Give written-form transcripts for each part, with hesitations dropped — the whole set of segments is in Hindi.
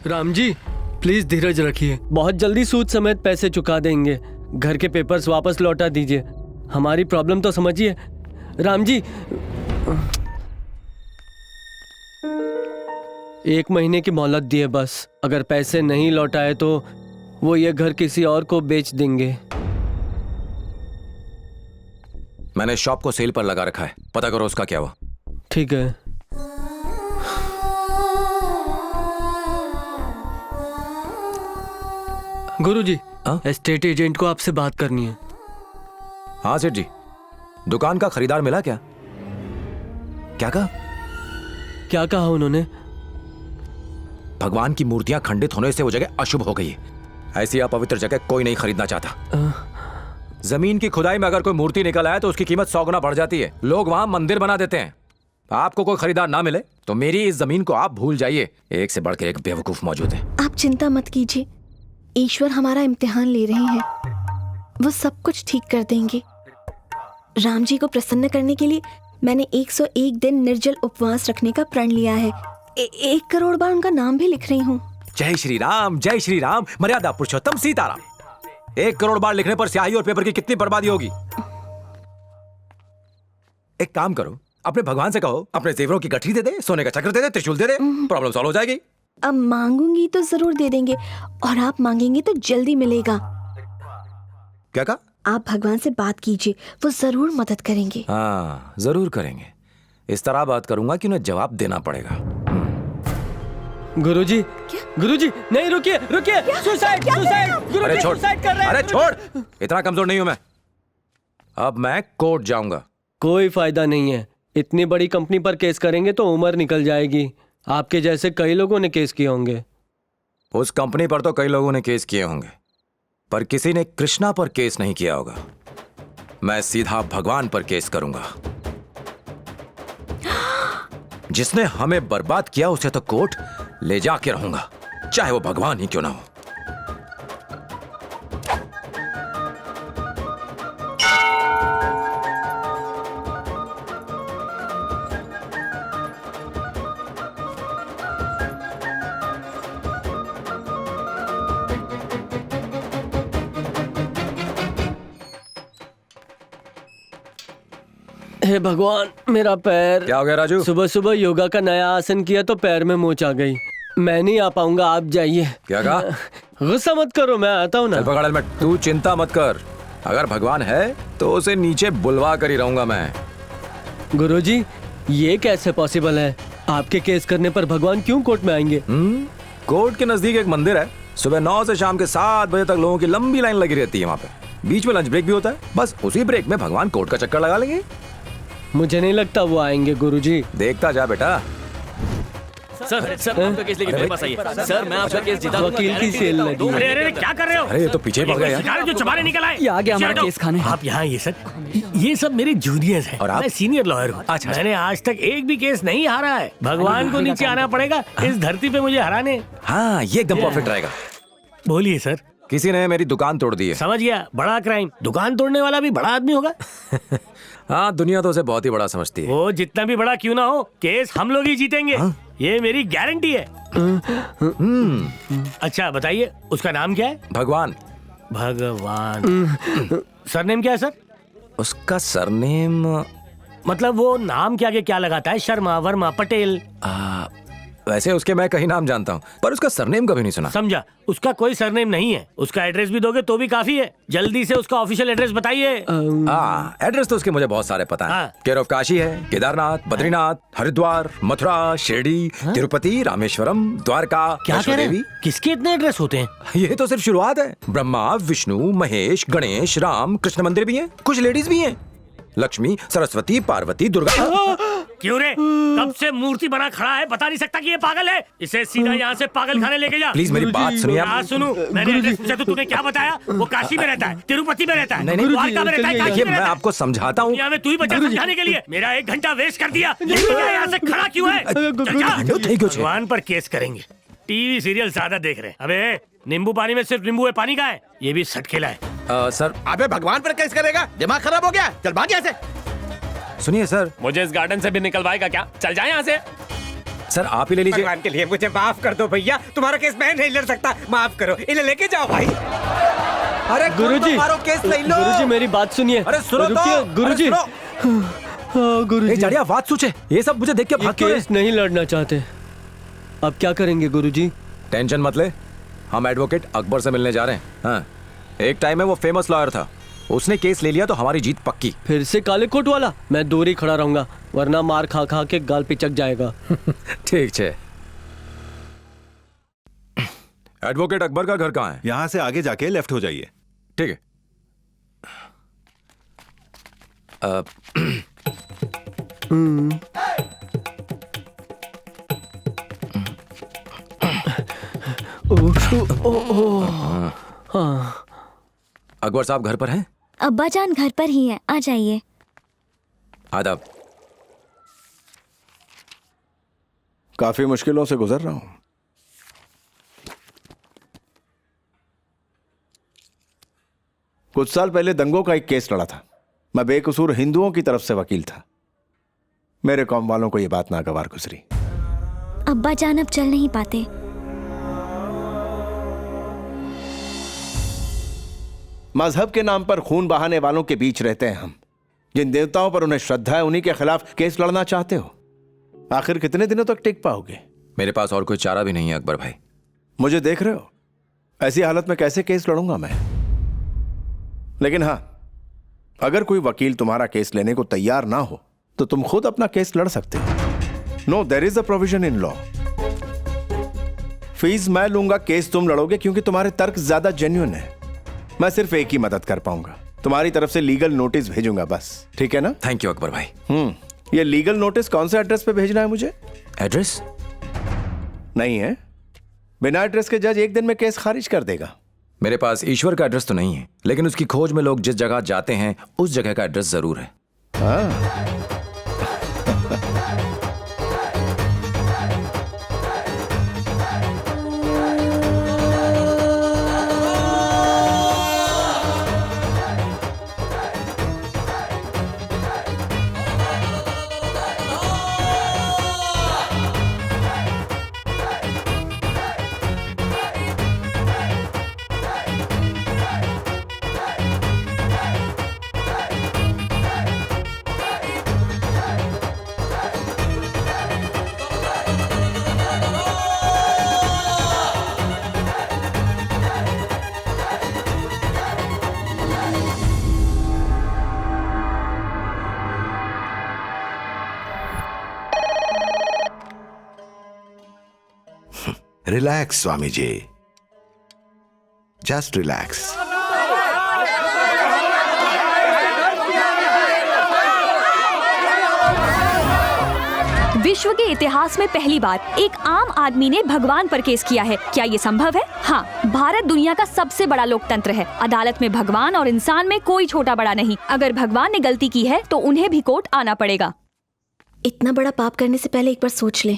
राम जी प्लीज धीरज रखिए, बहुत जल्दी सूद समेत पैसे चुका देंगे। घर के पेपर्स वापस लौटा दीजिए, हमारी प्रॉब्लम तो समझिए। राम जी 1 महीने की मोहलत दिए बस, अगर पैसे नहीं लौटाए तो वो ये घर किसी और को बेच देंगे। मैंने शॉप को सेल पर लगा रखा है, पता करो उसका क्या हुआ। ठीक है। गुरुजी, एस्टेट एजेंट को आपसे बात करनी है। हाँ सेठ जी, दुकान का खरीदार मिला क्या? क्या कहा? क्या कहा उन्होंने? भगवान की मूर्तियां खंडित होने से वो जगह अशुभ हो गई है। ऐसी अपवित्र जगह कोई नहीं खरीदना चाहता। जमीन की खुदाई में अगर कोई मूर्ति निकल आए तो उसकी कीमत 100 गुना बढ़ जाती है। लोग वहां मंदिर बना देते हैं। आपको कोई खरीदार ना मिले तो मेरी इस जमीन को आप भूल जाइए। एक से बढ़कर एक बेवकूफ मौजूद है। आप चिंता मत कीजिए, ईश्वर हमारा इम्तिहान ले रहे हैं, वो सब कुछ ठीक कर देंगे। राम जी को प्रसन्न करने के लिए मैंने 101 दिन निर्जल उपवास रखने का प्रण लिया है। 1 करोड़ बार उनका नाम भी लिख रही हूँ। जय श्री राम, जय श्री राम, मर्यादा पुरुषोत्तम सीताराम। 1 करोड़ बार लिखने पर स्याही और पेपर की कितनी बर्बादी होगी। एक काम करो, अपने भगवान से कहो अपने जेवरों की गठरी दे दे, सोने का चक्र दे दे, त्रिशूल दे दे, प्रॉब्लम सॉल्व हो जाएगी। अब मांगूंगी तो जरूर दे देंगे, और आप मांगेंगे तो जल्दी मिलेगा। क्या कहा? आप भगवान से बात कीजिए, वो जरूर मदद करेंगे। हाँ जरूर करेंगे। इस तरह बात करूंगा कि उन्हें जवाब देना पड़ेगा। गुरुजी, गुरुजी नहीं, रुकिए रुकिए, सुसाइड सुसाइड, अरे छोड़, अरे छोड़, इतना कमजोर नहीं हूं मैं। अब मैं कोर्ट जाऊंगा। कोई फायदा नहीं है, इतनी बड़ी कंपनी पर केस करेंगे तो उम्र निकल जाएगी। आपके जैसे कई लोगों ने केस किए होंगे। उस कंपनी पर तो कई लोगों ने केस किए होंगे, पर किसी ने कृष्णा पर केस नहीं किया होगा। मैं सीधा भगवान पर केस करूंगा। जिसने हमें बर्बाद किया उसे तो कोर्ट ले जाके रहूंगा, चाहे वो भगवान ही क्यों ना हो। हे भगवान, मेरा पैर। क्या हो गया राजू? सुबह सुबह योगा का नया आसन किया तो पैर में मोच आ गई। मैं नहीं आ पाऊंगा, आप जाइए। क्या कहा? गुस्सा मत करो, मैं आता हूँ ना। में तू चिंता मत कर, अगर भगवान है तो उसे नीचे बुलवा कर ही रहूंगा मैं। गुरुजी, ये कैसे पॉसिबल है? आपके केस करने पर भगवान क्यों कोर्ट में आएंगे? कोर्ट के नजदीक एक मंदिर है। सुबह 9 से शाम के 7 बजे तक लोगों की लंबी लाइन लगी रहती है वहाँ पे। बीच में लंच ब्रेक भी होता है, बस उसी ब्रेक में भगवान कोर्ट का चक्कर लगा लेंगे। मुझे नहीं लगता वो आएंगे गुरुजी। देखता जा बेटा। सर आपका केस लेके मेरे पास आइए। सर मैं आपका केस जीता। वकील की सेल लगी। अरे अरे क्या कर रहे हो? अरे ये तो पीछे पड़ गया यार। जो चबारे निकल आए। ये आ गया हमारा केस खाने। आप यहाँ ये सर, ये सब मेरे जूनियर्स हैं। और आप? मैं सीनियर लॉयर हूँ। अच्छा। मैंने आज तक एक भी केस नहीं हारा है। भगवान को नीचे आना पड़ेगा इस धरती पे मुझे हराने। हाँ ये एकदम परफेक्ट रहेगा। बोलिए सर। किसी ने मेरी दुकान तोड़ दी है। समझ गया, बड़ा क्राइम। दुकान तोड़ने वाला भी बड़ा आदमी होगा। हाँ दुनिया तो उसे बहुत ही बड़ा समझती है। वो जितना भी बड़ा क्यों ना हो, केस हम लोग ही जीतेंगे। ये मेरी गारंटी है। अच्छा बताइए, उसका नाम क्या है? भगवान। भगवान। सरनेम क्या है सर? उसका सरनेम, मतलब वो नाम के आगे क्या लगाता है? शर्मा, वर्मा, पटेल? वैसे उसके मैं कई नाम जानता हूँ, पर उसका सरनेम कभी नहीं सुना। समझा, उसका कोई सरनेम नहीं है। उसका एड्रेस भी दोगे तो भी काफी है। जल्दी से उसका ऑफिशियल एड्रेस बताइए। एड्रेस तो उसके मुझे बहुत सारे पता है। हाँ। केयर ऑफ काशी है, केदारनाथ, बद्रीनाथ, हरिद्वार, मथुरा, शिरडी, तिरुपति, रामेश्वरम, द्वारका, क्या कह रहे देवी। हैं? किसके इतने एड्रेस होते हैं? ये तो सिर्फ शुरुआत है। ब्रह्मा, विष्णु, महेश, गणेश, राम, कृष्ण मंदिर भी हैं। कुछ लेडीज भी हैं, लक्ष्मी, सरस्वती, पार्वती, दुर्गा। क्यों रे? कब से मूर्ति बना खड़ा है, बता नहीं सकता कि ये पागल है? इसे सीधा यहाँ से पागल खाने लेके जा। प्लीज मेरी बात सुनिए आप। हाँ सुनू, मैंने एड्रेस पूछा तो तूने क्या बताया? वो काशी में रहता है, तिरुपति में रहता है, द्वारका में रहता है, काशी ये में मैं रहता है। आपको समझाता हूँ। यहाँ में तू ही बचा समझाने के लिए। मेरा 1 घंटा वेस्ट कर दिया। यहाँ से खड़ा क्यों है? भगवान पर केस करेंगे। टीवी सीरियल ज्यादा देख रहे हैं। अबे नींबू पानी में सिर्फ नींबू है, पानी का है? ये भी सटकेला है। सर। अबे भगवान पर केस करेगा? दिमाग खराब हो गया? चल भाग यहाँ से। सुनिए सर। मुझे इस गार्डन से भी निकलवाएगा क्या? चल जाए यहाँ से। सर आप ही ले लीजिए। भगवान के लिए मुझे माफ कर दो भैया, तुम्हारा केस मैं नहीं लड़ सकता, माफ करो, इन्हें लेके जाओ भाई। अरे गुरुजी, मारो केस ले लो। गुरुजी मेरी बात सुनिए। अरे सुनो तो। रुकिए, गुरुजी। अरे सुनो। हाँ, गुरुजी। जाड़िया बात सोचे, ये सब मुझे देख के ये भाग क्यों रहे? केस नहीं लड़ना चाहते। अब क्या करेंगे गुरुजी? टेंशन मत ले, हम एडवोकेट अकबर से मिलने जा रहे हैं। हाँ, एक टाइम में वो फेमस लॉयर था, उसने केस ले लिया तो हमारी जीत पक्की। फिर से काले कोट वाला? मैं दूर ही खड़ा रहूंगा, वरना मार खा खा के गाल पिचक जाएगा। ठीक है। एडवोकेट अकबर का घर कहाँ है? यहाँ से आगे जाके लेफ्ट हो जाइए। ठीक है। अकबर साहब घर पर हैं? अब्बा जान घर पर ही हैं, आ जाइए। आदाब। काफी मुश्किलों से गुजर रहा हूं। कुछ साल पहले दंगों का एक केस लड़ा था। मैं बेकसूर हिंदुओं की तरफ से वकील था। मेरे कौम वालों को यह बात नागवार गुजरी। अब्बा जान अब चल नहीं पाते। मजहब के नाम पर खून बहाने वालों के बीच रहते हैं हम। जिन देवताओं पर उन्हें श्रद्धा है, उन्हीं के खिलाफ केस लड़ना चाहते हो। आखिर कितने दिनों तक टिक पाओगे? मेरे पास और कोई चारा भी नहीं है अकबर भाई। मुझे देख रहे हो, ऐसी हालत में कैसे केस लड़ूंगा मैं। लेकिन हां, अगर कोई वकील तुम्हारा केस लेने को तैयार ना हो तो तुम खुद अपना केस लड़ सकते हो। No, there is a provision in law. Fees मैं लूंगा, केस तुम लड़ोगे, क्योंकि तुम्हारे तर्क ज्यादा जेन्युइन है। मैं सिर्फ एक ही मदद कर पाऊंगा, तुम्हारी तरफ से लीगल नोटिस भेजूंगा बस। ठीक है ना? थैंक यू अकबर भाई। ये लीगल नोटिस कौन से एड्रेस पे भेजना है मुझे? एड्रेस नहीं है? बिना एड्रेस के जज एक दिन में केस खारिज कर देगा। मेरे पास ईश्वर का एड्रेस तो नहीं है, लेकिन उसकी खोज में लोग जिस जगह जाते हैं उस जगह का एड्रेस जरूर है। Relax Swami ji, just relax. विश्व के इतिहास में पहली बार एक आम आदमी ने भगवान पर केस किया है। क्या ये संभव है? हाँ, भारत दुनिया का सबसे बड़ा लोकतंत्र है। अदालत में भगवान और इंसान में कोई छोटा बड़ा नहीं। अगर भगवान ने गलती की है तो उन्हें भी कोर्ट आना पड़ेगा। इतना बड़ा पाप करने से पहले एक बार सोच ले।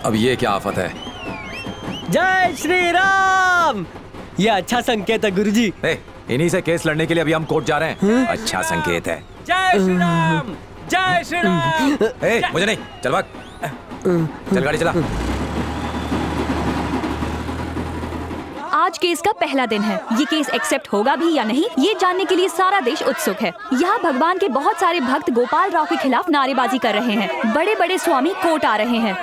अब ये क्या आफत है? जय श्री राम। ये अच्छा संकेत है गुरुजी। इन्हीं से केस लड़ने के लिए अभी हम कोर्ट जा रहे हैं। अच्छा संकेत है। जय श्री राम, जय श्री राम। मुझे नहीं, चल भाग, चल गाड़ी चला। आज केस का पहला दिन है। ये केस एक्सेप्ट होगा भी या नहीं, ये जानने के लिए सारा देश उत्सुक है। यहाँ भगवान के बहुत सारे भक्त गोपाल राव के खिलाफ नारेबाजी कर रहे हैं। बड़े बड़े स्वामी कोर्ट आ रहे हैं।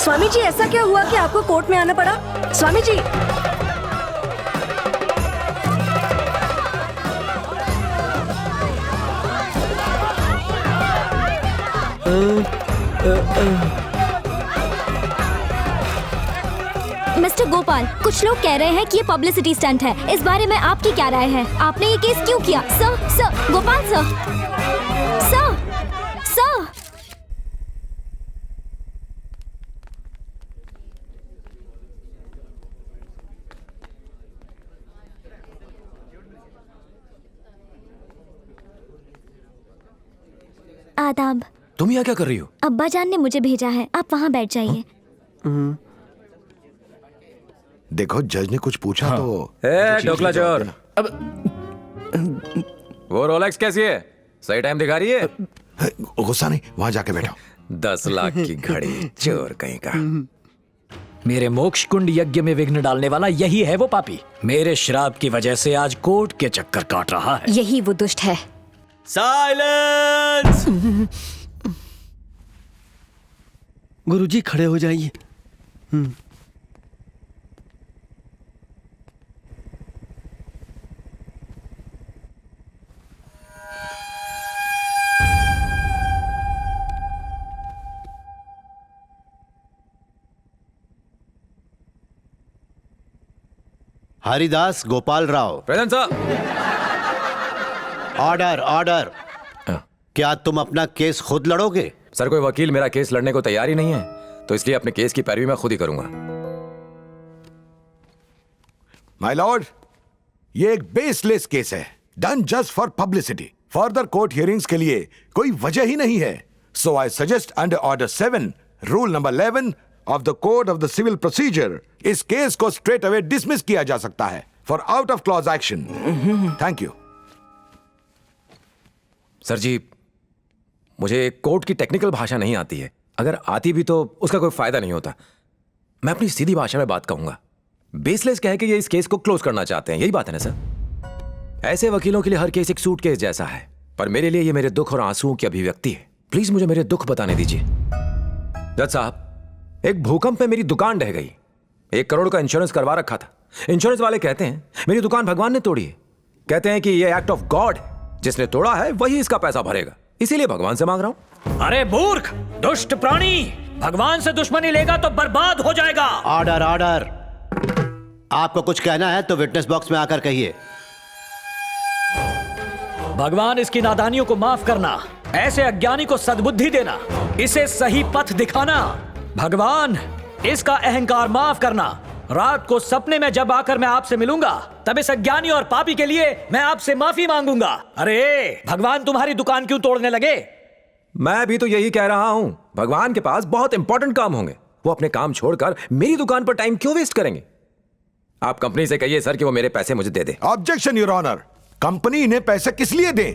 स्वामी जी, ऐसा क्या हुआ कि आपको कोर्ट में आना पड़ा? स्वामी जी। मिस्टर गोपाल, कुछ लोग कह रहे हैं कि ये पब्लिसिटी स्टंट है। इस बारे में आपकी क्या राय है? आपने ये केस क्यों किया? Sir, Gopal sir, sir. आदाब। तुम यहाँ क्या कर रही हो? अब्बा जान ने मुझे भेजा है, आप वहाँ बैठ जाइए। देखो जज ने कुछ पूछा तो ढोकला चोर, अब वो रोलेक्स कैसी है? सही टाइम दिखा रही है? गुस्सा नहीं, वहां जाके बैठो। 10 लाख की घड़ी, चोर कहीं का। मेरे मोक्ष कुंड यज्ञ में विघ्न डालने वाला यही है वो पापी। मेरे श्राप की वजह से आज कोर्ट के चक्कर काट रहा है। यही वो दुष्ट है। साइलेंस। गुरुजी खड़े हो जाइए। Haridas Gopal Rao. Present sir. Order order. क्या तुम अपना केस खुद लड़ोगे? सर, कोई वकील मेरा केस लड़ने को तैयार ही नहीं है, तो इसलिए अपने केस की पैरवी मैं खुद ही करूंगा। माय लॉर्ड, ये एक बेसलेस केस है, done just for publicity. Further court hearings के लिए कोई वजह ही नहीं है। So I suggest under order 7, rule number 11 of the code of the civil procedure, इस केस को स्ट्रेट अवे डिसमिस किया जा सकता है for out of clause action. Thank you. Sir ji, मुझे कोर्ट की टेक्निकल भाषा नहीं आती है। अगर आती भी तो उसका कोई फायदा नहीं होता। मैं अपनी सीधी भाषा में बात कहूंगा। बेसलेस कह के ये इस केस को क्लोज करना चाहते हैं, यही बात है ना सर? ऐसे वकीलों के लिए हर केस एक सूटकेस जैसा है, पर मेरे लिए ये मेरे दुख और आंसुओं की अभिव्यक्ति है। प्लीज मुझे मेरे दुख बताने दीजिए। जज साहब, एक भूकंप में मेरी दुकान ढह गई। 1 करोड़ का इंश्योरेंस करवा रखा था। इंश्योरेंस वाले कहते हैं मेरी दुकान भगवान ने तोड़ी है। कहते हैं कि ये एक्ट ऑफ गॉड है, जिसने तोड़ा है वही इसका पैसा भरेगा, इसीलिए भगवान से मांग रहा हूं। अरे मूर्ख, दुष्ट प्राणी, भगवान से दुश्मनी लेगा तो बर्बाद हो जाएगा। Order order. आपको कुछ कहना है तो विटनेस बॉक्स में आकर कहिए। भगवान इसकी नादानियों को माफ करना, ऐसे अज्ञानी को सद्बुद्धि देना, इसे सही पथ दिखाना। भगवान इसका अहंकार माफ करना। रात को सपने में जब आकर मैं आपसे मिलूंगा, तब इस अज्ञानी और पापी के लिए मैं आपसे माफी मांगूंगा। अरे भगवान तुम्हारी दुकान क्यों तोड़ने लगे? मैं भी तो यही कह रहा हूं। भगवान के पास बहुत इंपॉर्टेंट काम होंगे, वो अपने काम छोड़कर मेरी दुकान पर टाइम क्यों वेस्ट करेंगे? आप कंपनी से कहिए सर कि वो मेरे पैसे मुझे दे दे। Objection your honour. कंपनी इन्हें पैसे किस लिए दे?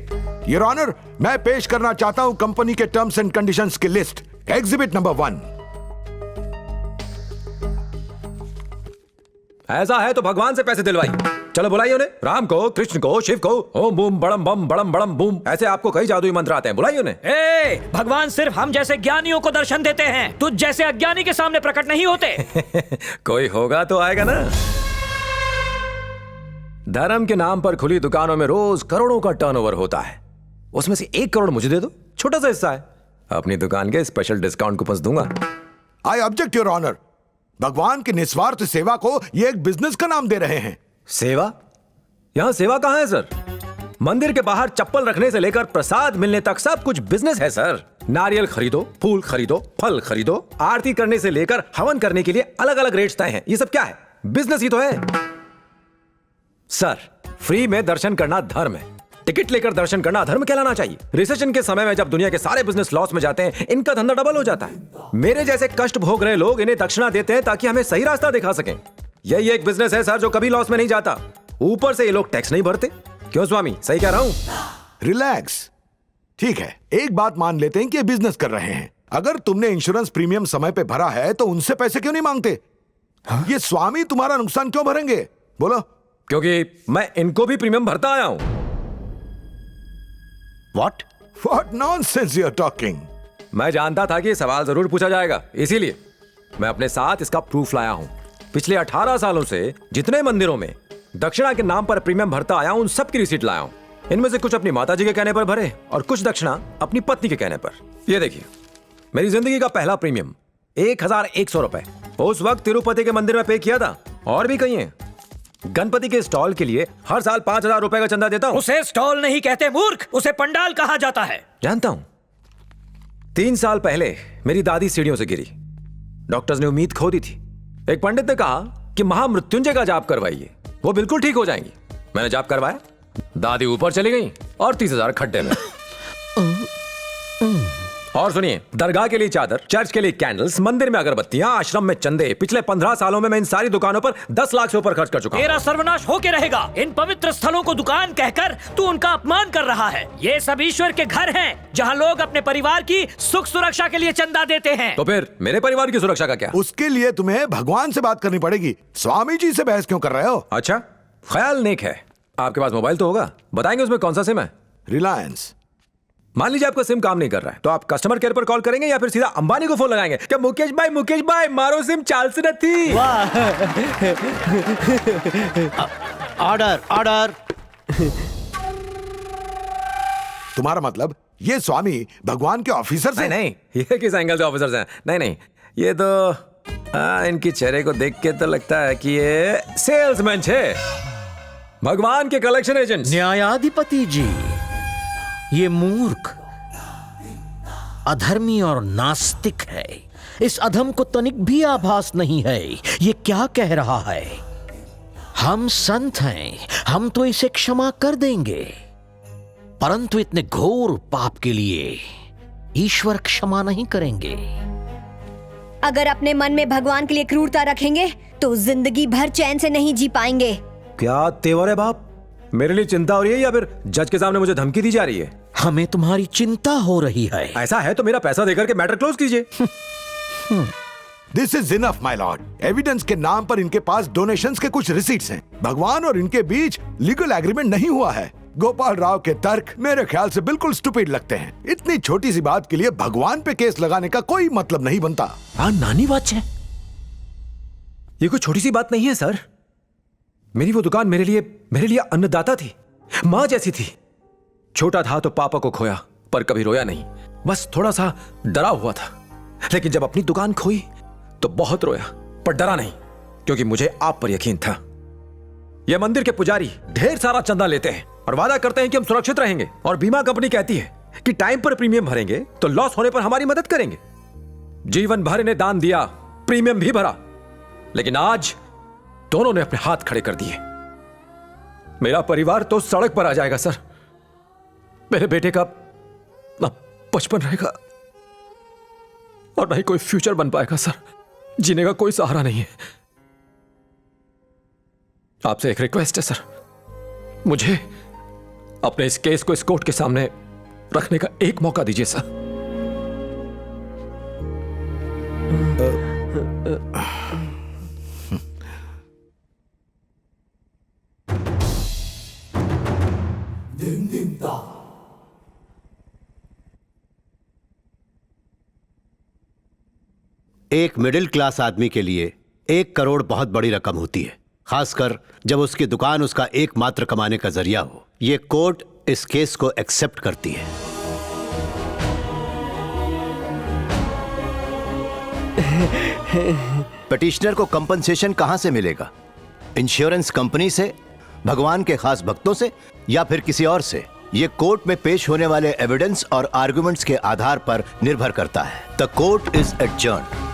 योर ऑनर, मैं पेश करना चाहता हूं कंपनी के टर्म्स एंड कंडीशंस की लिस्ट। Exhibit number 1। ऐसा है तो भगवान से पैसे दिलवाई। चलो बुलाइए उन्हें, राम को, कृष्ण को, शिव को। ओम बूम बड़म बम बड़म बड़म बूम, ऐसे आपको कई जादुई मंत्र आते हैं, बुलाइए उन्हें। ए, भगवान सिर्फ हम जैसे ज्ञानियों को दर्शन देते हैं, तुझ जैसे अज्ञानी के सामने प्रकट नहीं होते। कोई होगा तो आएगा ना। धर्म के नाम पर खुली दुकानों में रोज करोड़ों का टर्नओवर होता है, उसमें से 1 करोड़ मुझे दे दो, छोटा सा हिस्सा है। अपनी दुकान के स्पेशल डिस्काउंट कूपन दूंगा। I object your honour. भगवान की निस्वार्थ सेवा को ये एक बिजनेस का नाम दे रहे हैं। सेवा? यहां सेवा कहां है सर? मंदिर के बाहर चप्पल रखने से लेकर प्रसाद मिलने तक सब कुछ बिजनेस है सर। नारियल खरीदो, फूल खरीदो, फल खरीदो, आरती करने से लेकर हवन करने के लिए अलग अलग रेट्स तय हैं। ये सब क्या है? बिजनेस ही तो है सर। फ्री में दर्शन करना धर्म है, टिकट लेकर दर्शन करना धर्म कहलाना चाहिए। रिसेशन के समय में जब दुनिया के सारे बिजनेस लॉस में जाते हैं, इनका धंधा डबल हो जाता है। मेरे जैसे कष्ट भोग रहे लोग इन्हें दक्षिणा देते हैं ताकि हमें सही रास्ता दिखा सकें। यही एक बिजनेस है सर जो कभी लॉस में नहीं जाता। ऊपर से ये लोग टैक्स नहीं भरते। क्यों स्वामी, सही कह रहा हूं? रिलैक्स। ठीक है, एक बात मान लेते हैं कि ये बिजनेस कर रहे हैं। अगर तुमने इंश्योरेंस प्रीमियम समय पे भरा है तो उनसे पैसे क्यों नहीं मांगते? ये स्वामी तुम्हारा नुकसान क्यों भरेंगे? बोलो। क्योंकि मैं इनको भी प्रीमियम भरता आया हूं। What nonsense you're talking? मैं जानता था कि ये सवाल जरूर पूछा जाएगा, इसीलिए मैं अपने साथ इसका प्रूफ लाया हूं। पिछले 18 सालों से जितने मंदिरों में दक्षिणा के नाम पर प्रीमियम भरता आया हूं, उन सब की रिसीट लाया हूं। इनमें से कुछ अपनी माताजी के कहने पर भरे और कुछ दक्षिणा अपनी पत्नी के कहने पर। ये देखिए, मेरी जिंदगी का पहला प्रीमियम 1100 रुपए उस वक्त तिरुपति के मंदिर में पे किया था। और भी कहीं है। गणपति के स्टॉल के लिए हर साल 5000 रुपए का चंदा देता हूं। उसे स्टॉल नहीं कहते मूर्ख, उसे पंडाल कहा जाता है। जानता हूं। 3 साल पहले मेरी दादी सीढ़ियों से गिरी। डॉक्टर्स ने उम्मीद खो दी थी। एक पंडित ने कहा कि महामृत्युंजय का जाप करवाइए, वो बिल्कुल ठीक हो जाएंगी। मैंने जाप करवाया, दादी ऊपर चली गई और 30,000 खड्डे में। और सुनिए, दरगाह के लिए चादर, चर्च के लिए कैंडल्स, मंदिर में अगरबत्तियां, आश्रम में चंदे। पिछले 15 सालों में मैं इन सारी दुकानों पर 10 लाख से ऊपर खर्च कर चुका हूं। तेरा सर्वनाश होके रहेगा। इन पवित्र स्थलों को दुकान कहकर तू उनका अपमान कर रहा है। ये सब ईश्वर के घर हैं, जहां लोग अपने परिवार की सुख सुरक्षा के लिए चंदा देते हैं। तो फिर मेरे परिवार की सुरक्षा का क्या? उसके लिए तुम्हें भगवान से बात करनी पड़ेगी। स्वामी जी से बहस क्यों कर रहे हो? अच्छा, ख्याल नेक है। आपके पास मोबाइल तो होगा, बताएंगे उसमें कौन सा सिम है? रिलायंस। मान लीजिए आपका सिम काम नहीं कर रहा है, तो आप कस्टमर केयर पर कॉल करेंगे या फिर सीधा अंबानी को फोन लगाएंगे? क्या मुकेश भाई मारो सिम चाल से नहीं। Order order. तुम्हारा मतलब ये स्वामी भगवान के ऑफिसर से? नहीं, ये किस एंगल से ऑफिसर्स हैं? नहीं, ये तो इनकी चेहरे को देख के तो लगता है कि ये सेल्समैन है, भगवान के कलेक्शन एजेंट। न्यायाधिपति जी, ये मूर्ख, अधर्मी और नास्तिक है। इस अधम को तनिक भी आभास नहीं है ये क्या कह रहा है। हम संत हैं, हम तो इसे क्षमा कर देंगे, परंतु इतने घोर पाप के लिए ईश्वर क्षमा नहीं करेंगे। अगर अपने मन में भगवान के लिए क्रूरता रखेंगे तो जिंदगी भर चैन से नहीं जी पाएंगे। क्या तेवर है बाप? मेरे लिए चिंता हो रही है या फिर जज के सामने मुझे धमकी दी जा रही है? हमें तुम्हारी चिंता हो रही है। ऐसा है तो मेरा पैसा देकर के मैटर क्लोज कीजिए। This is enough my Lord. Evidence के नाम पर इनके पास डोनेशंस के कुछ रिसीट्स हैं। भगवान और इनके बीच लीगल एग्रीमेंट नहीं हुआ है। गोपाल राव के तर्क मेरे ख्याल से बिल्कुल स्टूपिड लगते हैं। इतनी छोटी सी बात के लिए भगवान पे केस लगाने का कोई मतलब नहीं बनता। नानी बात है, ये कोई छोटी सी बात नहीं है सर। मेरी वो दुकान मेरे लिए अन्नदाता थी, मां जैसी थी। छोटा था तो पापा को खोया, पर कभी रोया नहीं, बस थोड़ा सा डरा हुआ था। लेकिन जब अपनी दुकान खोई तो बहुत रोया, पर डरा नहीं, क्योंकि मुझे आप पर यकीन था। यह मंदिर के पुजारी ढेर सारा चंदा लेते हैं और वादा करते हैं कि हम सुरक्षित रहेंगे, और बीमा कंपनी कहती है कि टाइम पर प्रीमियम भरेंगे तो लॉस होने पर हमारी मदद करेंगे। जीवन भर इन्हें दान दिया, प्रीमियम भी भरा, लेकिन आज दोनों ने अपने हाथ खड़े कर दिए। मेरा परिवार तो सड़क पर आ जाएगा सर। मेरे बेटे का ना बचपन रहेगा और ना ही कोई फ्यूचर बन पाएगा सर। जीने का कोई सहारा नहीं है। आपसे एक रिक्वेस्ट है सर, मुझे अपने इस केस को इस कोर्ट के सामने रखने का एक मौका दीजिए सर। एक मिडिल क्लास आदमी के लिए 1 करोड़ बहुत बड़ी रकम होती है, खासकर जब उसकी दुकान उसका एकमात्र कमाने का जरिया हो। ये कोर्ट इस केस को एक्सेप्ट करती है। पिटिशनर को कंपनसेशन कहां से मिलेगा? इंश्योरेंस कंपनी से, भगवान के खास भक्तों से, या फिर किसी और से? ये कोर्ट में पेश होने वाले एविडेंस और आर्गुमेंट्स के आधार पर निर्भर करता है। The court is adjourned.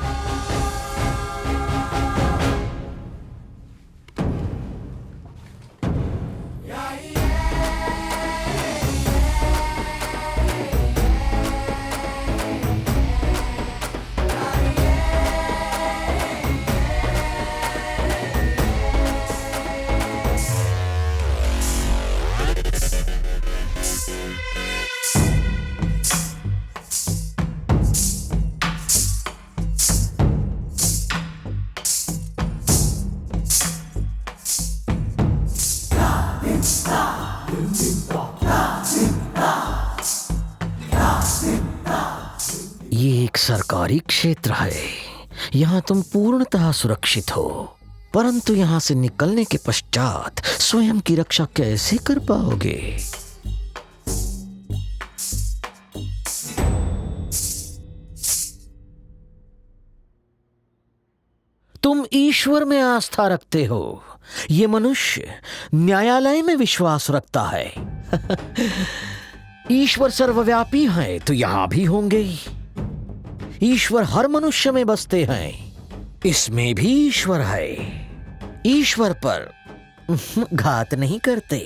ये एक सरकारी क्षेत्र है, यहाँ तुम पूर्णतः सुरक्षित हो, परंतु यहाँ से निकलने के पश्चात स्वयं की रक्षा कैसे कर पाओगे? तुम ईश्वर में आस्था रखते हो, ये मनुष्य न्यायालय में विश्वास रखता है। ईश्वर सर्वव्यापी है तो यहां भी होंगे। ईश्वर हर मनुष्य में बसते हैं, इसमें भी ईश्वर है। ईश्वर पर घात नहीं करते।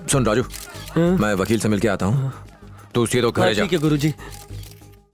सुन राजू, मैं वकील से मिलके आता हूँ। तू सीधे घर जा। ठीक है गुरुजी।